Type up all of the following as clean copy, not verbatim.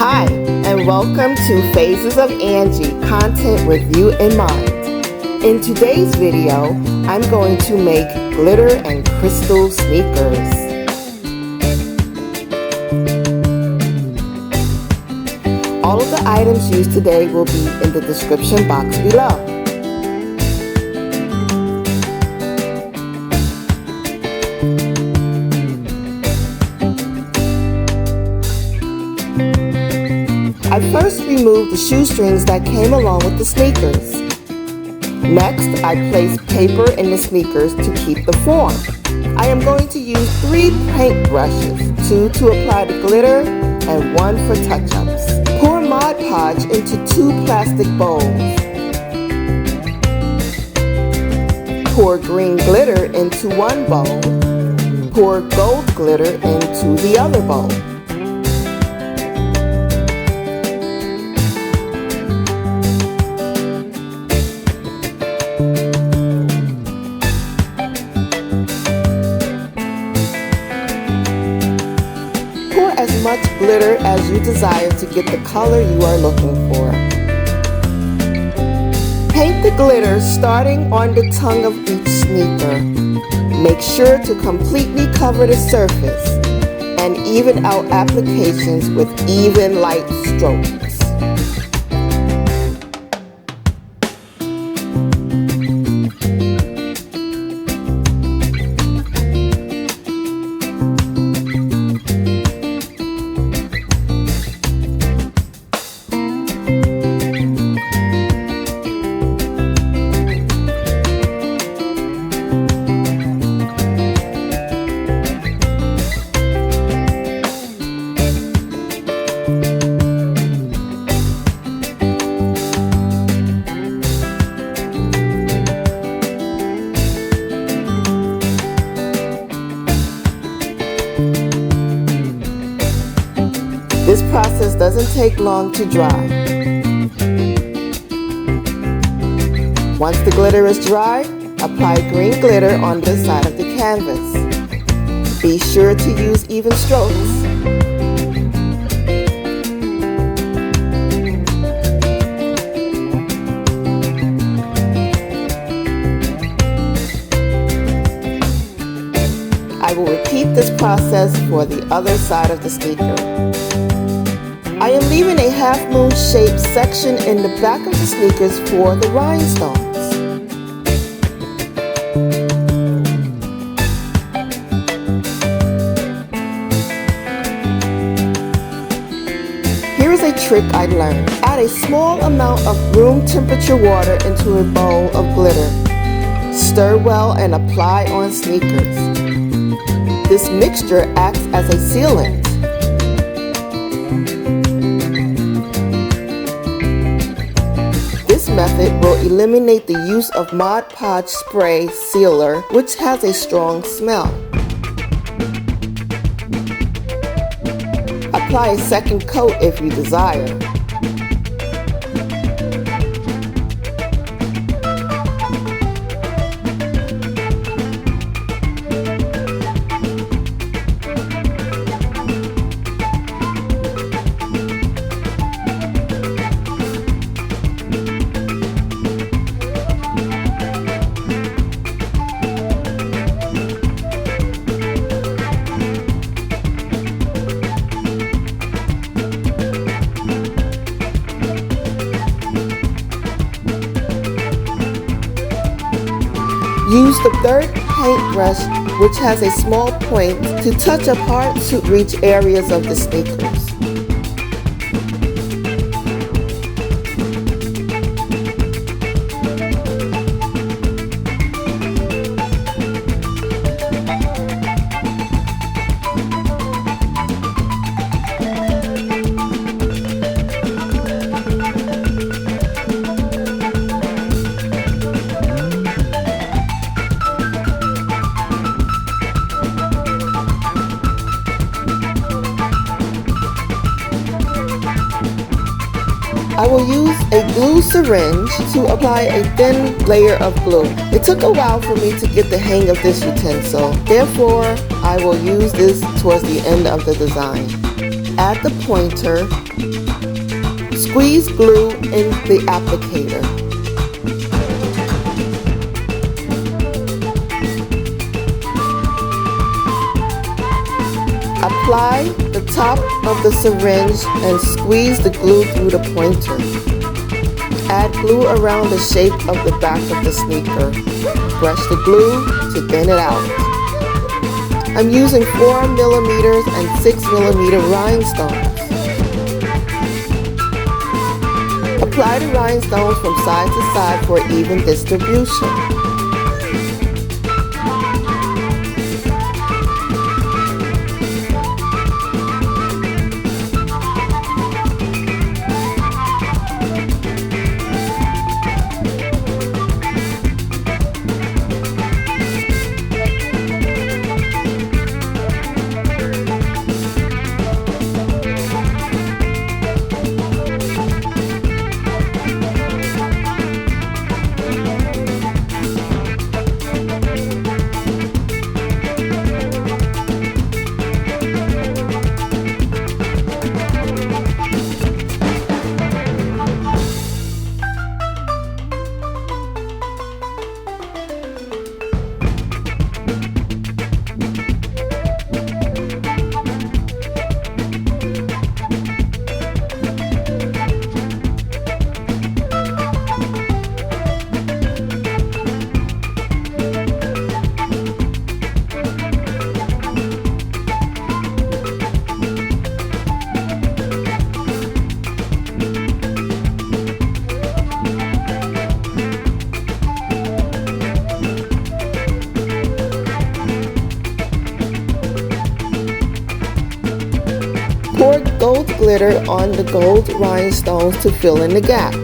Hi, and welcome to Phases of Angie, content with you in mind. In today's video, I'm going to make glitter and crystal sneakers. All of the items used today will be in the description box below. I first removed the shoestrings that came along with the sneakers. Next, I placed paper in the sneakers to keep the form. I am going to use 3 paint brushes, 2 to apply the glitter and 1 for touch-ups. Pour Mod Podge into 2 plastic bowls. Pour green glitter into 1 bowl. Pour gold glitter into the other bowl. As much glitter as you desire to get the color you are looking for. Paint the glitter starting on the tongue of each sneaker. Make sure to completely cover the surface and even out applications with even light strokes. This process doesn't take long to dry. Once the glitter is dry, apply green glitter on the side of the canvas. Be sure to use even strokes. I will repeat this process for the other side of the sneaker. I am leaving a half-moon shaped section in the back of the sneakers for the rhinestones. Here is a trick I learned. Add a small amount of room temperature water into a bowl of glitter. Stir well and apply on sneakers. This mixture acts as a sealant. This method will eliminate the use of Mod Podge spray sealer, which has a strong smell. Apply a second coat if you desire. Use the third paintbrush, which has a small point, to touch up hard-to-reach areas of the sneakers. I will use a glue syringe to apply a thin layer of glue. It took a while for me to get the hang of this utensil. Therefore, I will use this towards the end of the design. Add the pointer. Squeeze glue in the applicator. Apply the top of the syringe and squeeze the glue through the pointer. Add glue around the shape of the back of the sneaker. Brush the glue to thin it out. I'm using 4mm and 6mm rhinestones. Apply the rhinestones from side to side for even distribution. Pour gold glitter on the gold rhinestones to fill in the gaps.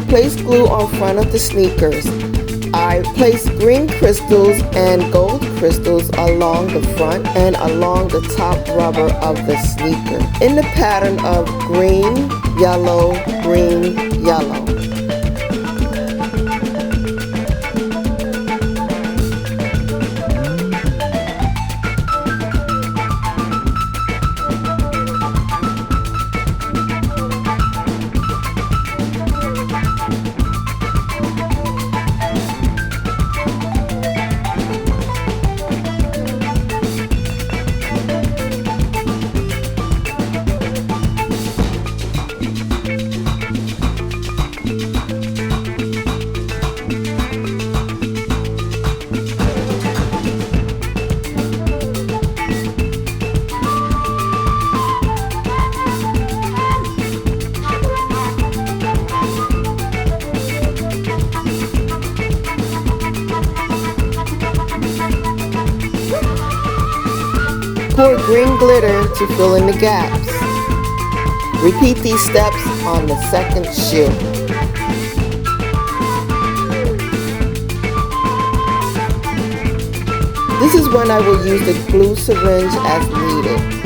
Place glue on front of the sneakers. I place green crystals and gold crystals along the front and along the top rubber of the sneaker in the pattern of green, yellow, green, yellow. Pour green glitter to fill in the gaps. Repeat these steps on the second shoe. This is when I will use the glue syringe as needed.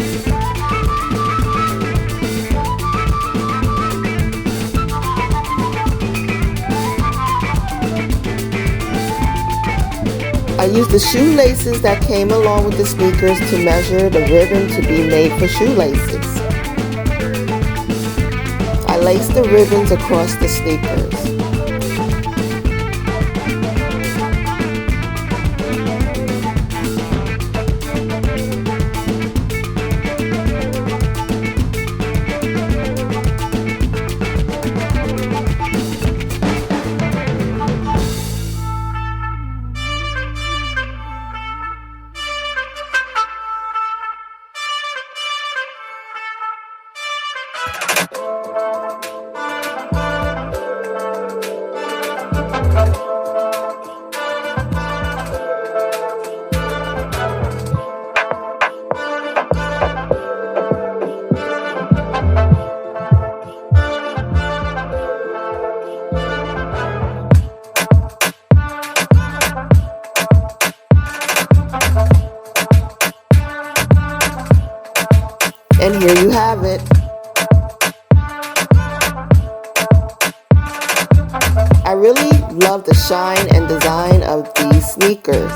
I used the shoelaces that came along with the sneakers to measure the ribbon to be made for shoelaces. I laced the ribbons across the sneakers. really love the shine and design of these sneakers.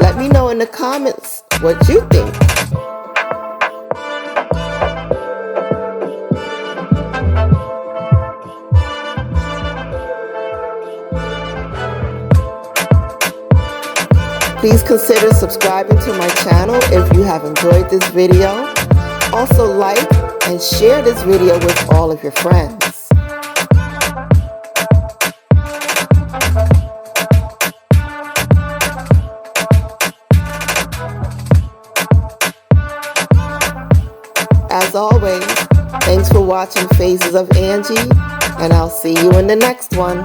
Let me know in the comments what you think. Please consider subscribing to my channel if you have enjoyed this video. Also like and share this video with all of your friends. As always, thanks for watching Phases of Angie, and I'll see you in the next one.